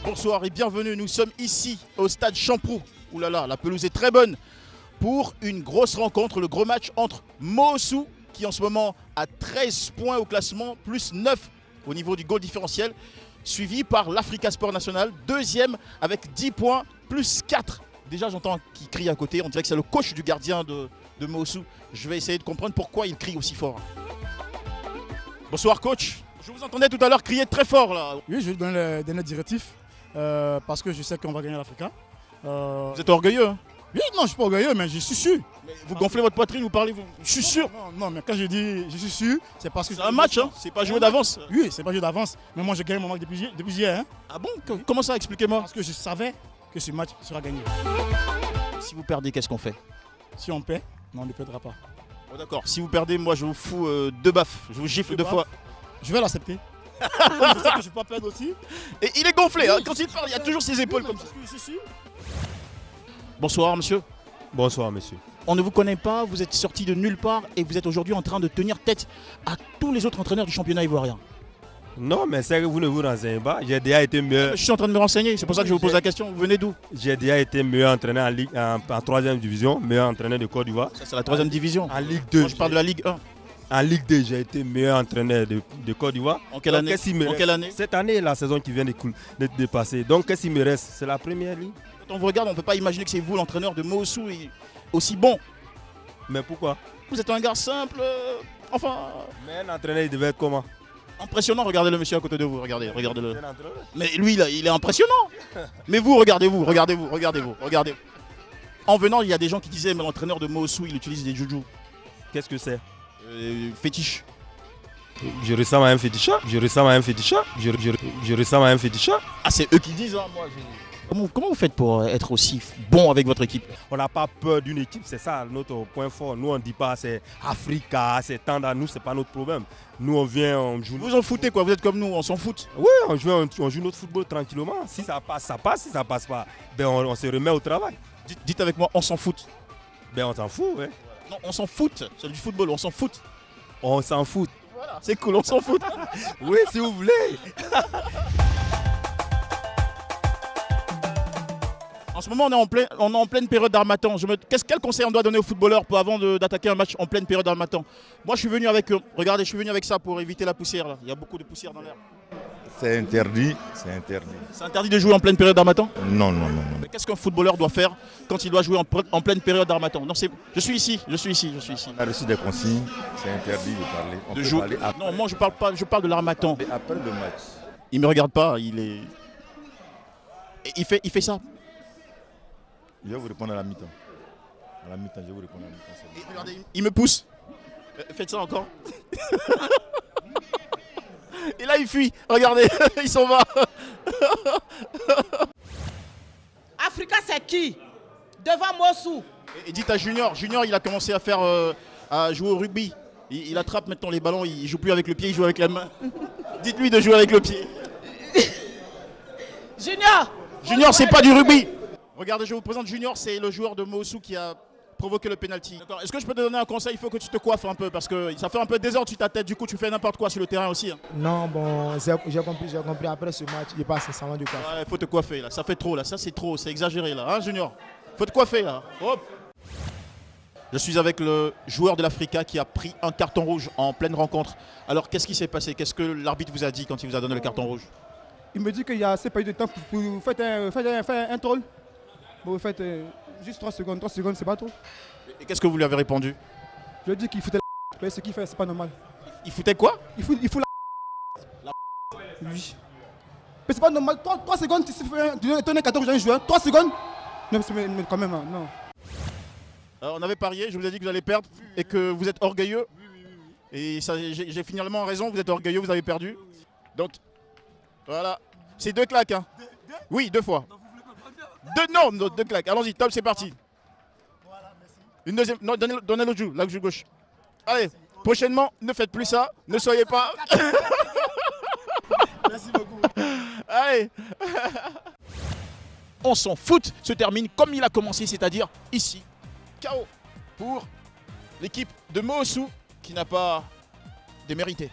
Bonsoir et bienvenue, nous sommes ici au stade Champroux. Ouh là là, la pelouse est très bonne pour une grosse rencontre, le gros match entre Moossou qui en ce moment a 13 points au classement, plus 9 au niveau du goal différentiel, suivi par l'Africa Sport National, deuxième avec 10 points, plus 4. Déjà j'entends qu'il crie à côté, on dirait que c'est le coach du gardien de Moossou. Je vais essayer de comprendre pourquoi il crie aussi fort. Bonsoir coach, je vous entendais tout à l'heure crier très fort là. Oui, je vais donner les derniers directifs parce que je sais qu'on va gagner l'Africa. Vous êtes orgueilleux hein? Oui, non, je ne suis pas orgueilleux, mais je suis sûr. Mais vous gonflez votre poitrine, vous parlez, je suis sûr. Non, mais quand je dis je suis sûr, c'est parce que... C'est un match, hein? C'est pas joué d'avance. Oui, c'est pas joué d'avance, mais moi j'ai gagné mon match depuis hier. Hein. Ah bon? Comment ça, expliquez-moi? Parce que je savais que ce match sera gagné. Si vous perdez, qu'est-ce qu'on fait? Si on perd, non, on ne perdra pas. Oh, d'accord, si vous perdez, moi je vous fous 2 baffes, je vous gifle 2 fois. Je vais l'accepter. Je sais que je ne vais pas perdre aussi. Et il est gonflé, hein? Quand il parle, il y a toujours ses épaules comme ça. Je suis sûr. Bonsoir monsieur. Bonsoir monsieur. On ne vous connaît pas, vous êtes sorti de nulle part et vous êtes aujourd'hui en train de tenir tête à tous les autres entraîneurs du championnat ivoirien. Non, mais c'est que vous ne vous renseignez pas. J'ai déjà été meilleur. Je suis en train de me renseigner, c'est pour ça que je vous pose la question. Vous venez d'où? J'ai déjà été meilleur entraîneur en Ligue en 3e division, meilleur entraîneur de Côte d'Ivoire. Ça c'est la 3e division. En Ligue 2. Moi, je parle de la Ligue 1. En Ligue 2, j'ai été meilleur entraîneur de Côte d'Ivoire. En quelle année? En quelle année? Cette année, la saison qui vient de passer. Donc qu'est-ce qu'il me reste? C'est la première ligue. Quand on vous regarde, on ne peut pas imaginer que c'est vous l'entraîneur de Moossou et aussi bon. Mais pourquoi? Vous êtes un gars simple, enfin... Mais un entraîneur, il devait être comment? Impressionnant, regardez le monsieur à côté de vous, regardez-le. Mais lui, là, il est impressionnant. Mais vous, regardez-vous. En venant, il y a des gens qui disaient, mais l'entraîneur de Moossou, il utilise des joujou. Qu'est-ce que c'est? Fétiche. Je ressemble à un féticheur. Je ressemble à un féticheur. Ah, c'est eux qui disent, hein, moi. Comment vous faites pour être aussi bon avec votre équipe? On n'a pas peur d'une équipe, c'est ça notre point fort. Nous, on ne dit pas c'est Africa, c'est Tanda, nous, c'est pas notre problème. Nous, on vient, on joue. Vous en foutez quoi? Vous êtes comme nous, on s'en fout? Oui, on joue notre football tranquillement. Si ça passe, ça passe. Si ça passe pas, ben on se remet au travail. Dites avec moi, on s'en fout. Ben on s'en fout, ouais. Non, on s'en fout, c'est du football, on s'en fout. On s'en fout. Voilà, c'est cool, on s'en fout. Oui, si vous voulez. En ce moment, on est en pleine période d'Harmattan. Quel conseil on doit donner aux footballeurs avant d'attaquer un match en pleine période d'Harmattan? Moi, je suis venu avec, regardez, je suis venu avec ça pour éviter la poussière. Là. Il y a beaucoup de poussière dans l'air. C'est interdit, c'est interdit. C'est interdit de jouer en pleine période d'Harmattan? Non. Mais qu'est-ce qu'un footballeur doit faire quand il doit jouer en pleine période d'Harmattan? Non, je suis ici. On a reçu des consignes, c'est interdit de parler. On De peut jouer. parler après. Non, moi je parle pas, je parle de l'Harmattan. Après le match. Il me regarde pas, il est. Il fait ça. Je vais vous répondre à la mi-temps. À la mi-temps, je vais vous répondre à la mi-temps. Et regardez, il me pousse. Faites ça encore. Et là il fuit, regardez, il s'en va. Africa c'est qui? Devant Moossou. Et dites à Junior, il a commencé à faire à jouer au rugby. Il attrape maintenant les ballons, il joue plus avec le pied, il joue avec la main. Dites-lui de jouer avec le pied. Junior, c'est pas du rugby. Regardez, je vous présente Junior, c'est le joueur de Moossou qui a provoqué le penalty. Est-ce que je peux te donner un conseil? Il faut que tu te coiffes un peu parce que ça fait un peu de désordre sur ta tête, du coup tu fais n'importe quoi sur le terrain aussi. Hein. Non, bon, j'ai compris après ce match, il passe ça du coiffe. Ouais, faut te coiffer là, ça fait trop là, ça c'est trop, c'est exagéré là, hein Junior? Faut te coiffer là, hop. Je suis avec le joueur de l'Africa qui a pris un carton rouge en pleine rencontre. Alors qu'est-ce qui s'est passé? Qu'est-ce que l'arbitre vous a dit quand il vous a donné le carton rouge? Il me dit qu'il y a assez pas eu de temps pour faire un troll. Bon, vous faites juste 3 secondes, c'est pas trop. Et qu'est-ce que vous lui avez répondu? Je lui ai dit qu'il foutait la ce qu'il fait, c'est pas normal. Il foutait quoi? Il fout la oui. Mais c'est pas normal, 3 secondes, tu donnes 14 à un joueur, 3 secondes. Non, mais quand même, non. Alors, on avait parié, je vous ai dit que vous allez perdre et que vous êtes orgueilleux. Et j'ai finalement raison, vous êtes orgueilleux, vous avez perdu. Donc, voilà. C'est 2 claques, hein? Oui, 2 fois. Non, 2 claques. Allons-y, top, c'est parti. Une deuxième. Non, donnez l'autre joue, la joue gauche. Allez, prochainement, ne faites plus ça. Ne soyez pas. Merci beaucoup. Allez. On s'en fout se termine comme il a commencé, c'est-à-dire ici. KO pour l'équipe de Moossou qui n'a pas démérité.